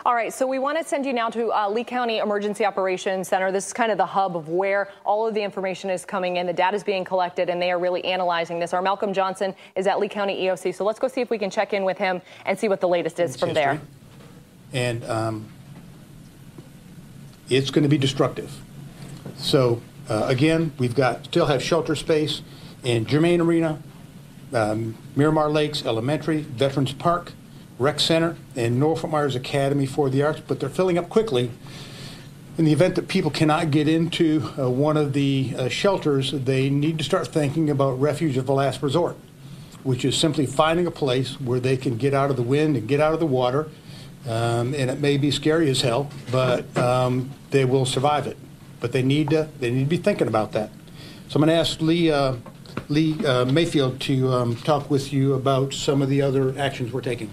All right, so we want to send you now to Lee County Emergency Operations Center. This is kind of the hub of where all of the information is coming in. The data is being collected, and they are really analyzing this. Our Malcolm Johnson is at Lee County EOC, so let's go see if we can check in with him and see what the latest is from there. And it's going to be destructive. So, again, we've got still have shelter space in Germain Arena, Miramar Lakes Elementary, Veterans Park, Rec Center, and Norfolk Myers Academy for the Arts, but they're filling up quickly. In the event that people cannot get into one of the shelters, they need to start thinking about refuge of the last resort, which is simply finding a place where they can get out of the wind and get out of the water. And it may be scary as hell, but they will survive it. But they need to be thinking about that. So I'm going to ask Lee Mayfield to talk with you about some of the other actions we're taking.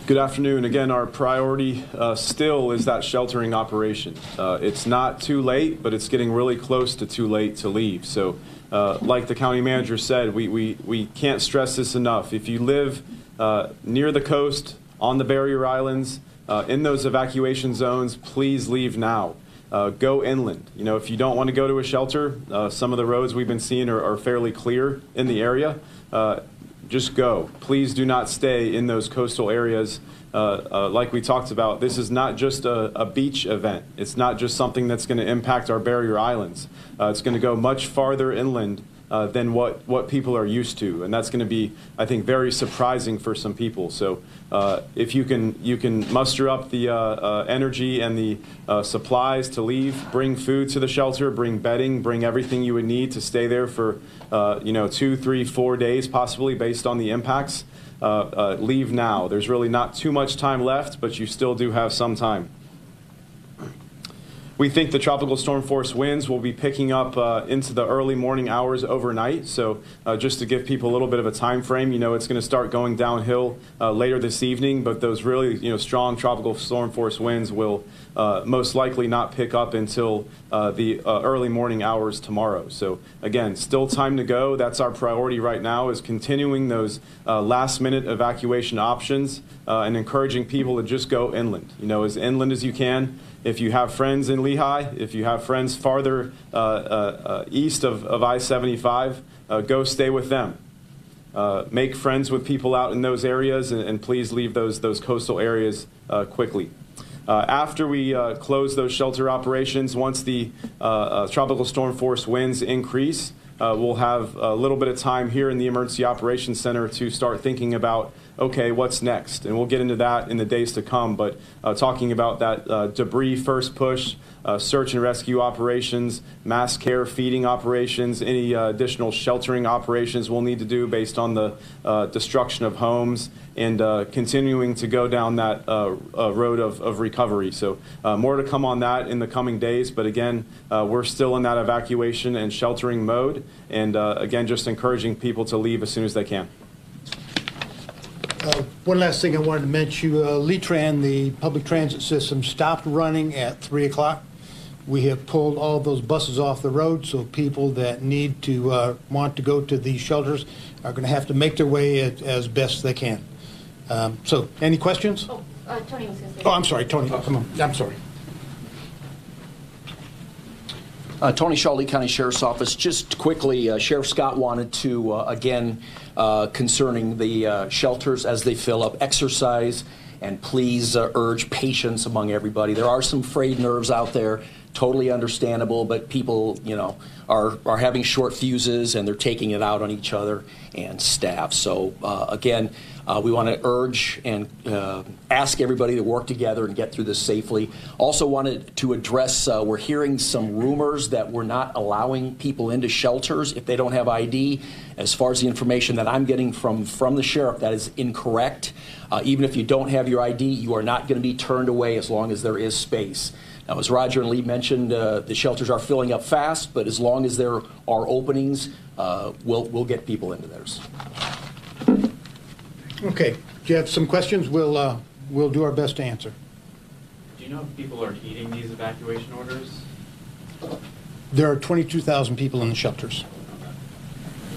Good afternoon. Again, our priority still is that sheltering operation. It's not too late, but it's getting really close to too late to leave. So like the county manager said, we can't stress this enough. If you live near the coast, on the barrier islands, in those evacuation zones, please leave now. Go inland. You know, if you don't want to go to a shelter, some of the roads we've been seeing are fairly clear in the area. Just go. Please do not stay in those coastal areas. Like we talked about, this is not just a beach event. It's not just something that's going to impact our barrier islands. It's going to go much farther inland than what people are used to, and that's going to be, I think, very surprising for some people. So if you can muster up the energy and the supplies to leave, bring food to the shelter, bring bedding, bring everything you would need to stay there for 2, 3, 4 days possibly based on the impacts. Leave now. There's really not too much time left, but you still do have some time. We think the tropical storm force winds will be picking up into the early morning hours overnight. So just to give people a little bit of a time frame, it's going to start going downhill later this evening, but those really strong tropical storm force winds will most likely not pick up until the early morning hours tomorrow. So again, still time to go. That's our priority right now, is continuing those last minute evacuation options and encouraging people to just go inland, as inland as you can. If you have friends in Lehigh, if you have friends farther east of I-75, go stay with them. Make friends with people out in those areas, and please leave those coastal areas quickly. After we close those shelter operations, once the tropical storm force winds increase, we'll have a little bit of time here in the Emergency Operations Center to start thinking about, okay, what's next? And we'll get into that in the days to come, but talking about that debris first push, search and rescue operations, mass care feeding operations, any additional sheltering operations we'll need to do based on the destruction of homes, and continuing to go down that road of recovery. So more to come on that in the coming days, but again, we're still in that evacuation and sheltering mode, and again, just encouraging people to leave as soon as they can. One last thing I wanted to mention, Letran, the public transit system, stopped running at 3 o'clock. We have pulled all of those buses off the road, so people that need to want to go to these shelters are going to have to make their way as best they can. So, any questions? Tony was going to say. Oh, I'm sorry, Tony. Come on. I'm sorry. Tony Shaw, Lee County Sheriff's Office. Just quickly, Sheriff Scott wanted to, again, concerning the shelters as they fill up, exercise, and please urge patience among everybody. There are some frayed nerves out there, totally understandable, but people, are having short fuses, and they're taking it out on each other and staff. So, again, we want to urge and ask everybody to work together and get through this safely. Also wanted to address, we're hearing some rumors that we're not allowing people into shelters if they don't have ID. As far as the information that I'm getting from the sheriff, that is incorrect. Even if you don't have your ID, you are not going to be turned away as long as there is space. Now, as Roger and Lee mentioned, the shelters are filling up fast, but as long as there are openings, we'll get people into theirs. Okay. Do you have some questions? We'll do our best to answer. Do you know if people are heeding these evacuation orders? There are 22,000 people in the shelters.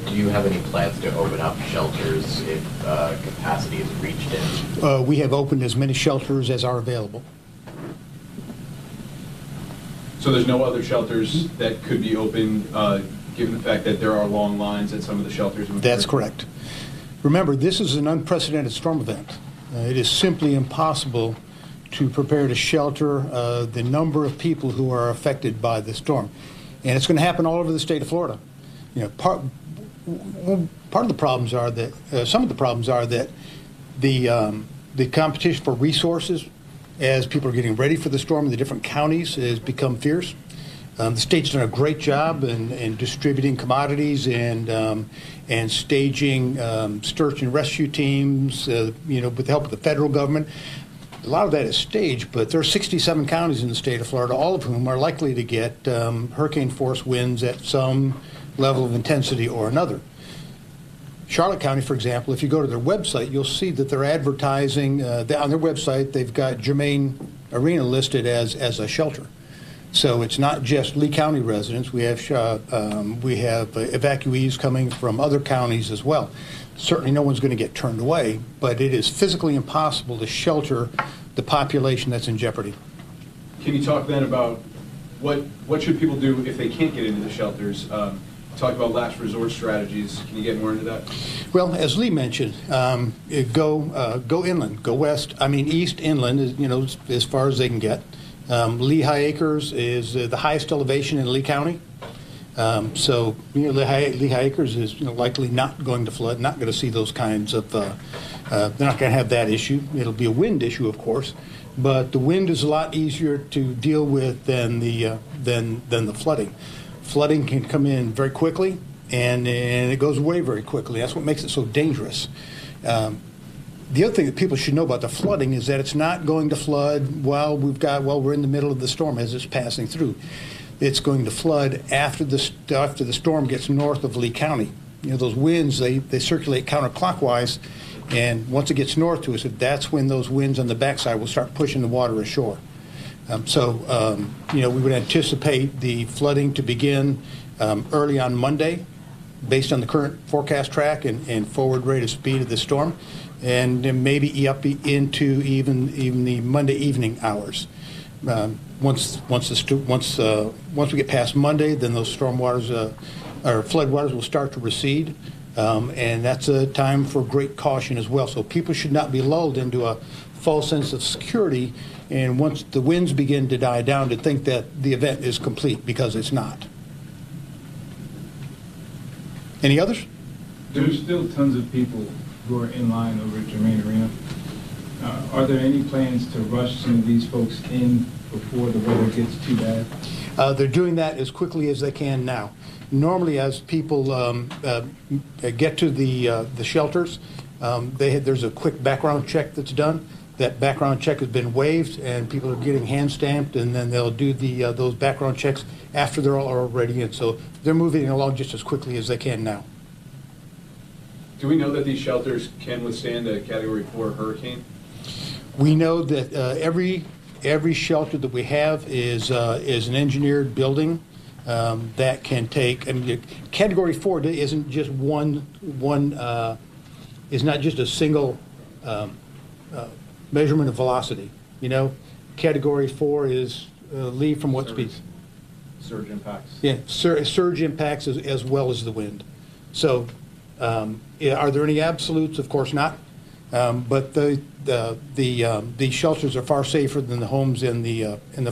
Okay. Do you have any plans to open up shelters if capacity is reached in? We have opened as many shelters as are available. So there's no other shelters that could be open, given the fact that there are long lines at some of the shelters? That's correct. Remember, this is an unprecedented storm event. It is simply impossible to prepare to shelter the number of people who are affected by the storm. And it's going to happen all over the state of Florida. You know, part of the problems are that some of the problems are that the competition for resources as people are getting ready for the storm in the different counties has become fierce. The state's done a great job in distributing commodities and staging search and rescue teams, you know, with the help of the federal government. A lot of that is staged, but there are 67 counties in the state of Florida, all of whom are likely to get hurricane-force winds at some level of intensity or another. Charlotte County, for example, if you go to their website, you'll see that they're advertising, on their website, they've got Germain Arena listed as a shelter. So it's not just Lee County residents. We have evacuees coming from other counties as well. Certainly no one's going to get turned away, but it is physically impossible to shelter the population that's in jeopardy. Can you talk then about what should people do if they can't get into the shelters? Talk about last resort strategies. Can you get more into that? Well, as Lee mentioned, go inland, go west. I mean, east inland, you know, as far as they can get. Lehigh Acres is the highest elevation in Lee County. So, you know, Lehigh Acres is, you know, likely not going to flood, not going to see those kinds of, they're not going to have that issue. It'll be a wind issue, of course, but the wind is a lot easier to deal with than the flooding. Flooding can come in very quickly, and it goes away very quickly. That's what makes it so dangerous. The other thing that people should know about the flooding is that it's not going to flood while we're in the middle of the storm as it's passing through. It's going to flood after the storm gets north of Lee County. You know, those winds, they circulate counterclockwise, and once it gets north to us, that's when those winds on the backside will start pushing the water ashore. You know, we would anticipate the flooding to begin early on Monday, based on the current forecast track and forward rate of speed of the storm, and then maybe up into even the Monday evening hours. Once we get past Monday, then those storm waters or flood waters will start to recede, and that's a time for great caution as well. So people should not be lulled into a false sense of security, and once the winds begin to die down, to think that the event is complete, because it's not. Any others? There's still tons of people who are in line over at Germain Arena. Are there any plans to rush some of these folks in before the weather gets too bad? They're doing that as quickly as they can now. Normally, as people get to the shelters, there's a quick background check that's done. That background check has been waived, and people are getting hand stamped, and then they'll do those background checks after they're all already in. So they're moving along just as quickly as they can now. Do we know that these shelters can withstand a Category 4 hurricane? We know that every shelter that we have is an engineered building that can take. And Category 4 isn't just is not just a single measurement of velocity. You know, Category 4 is leave from what speeds? Surge impacts. Yeah, surge impacts as well as the wind. So, are there any absolutes? Of course not. But the shelters are far safer than the homes in the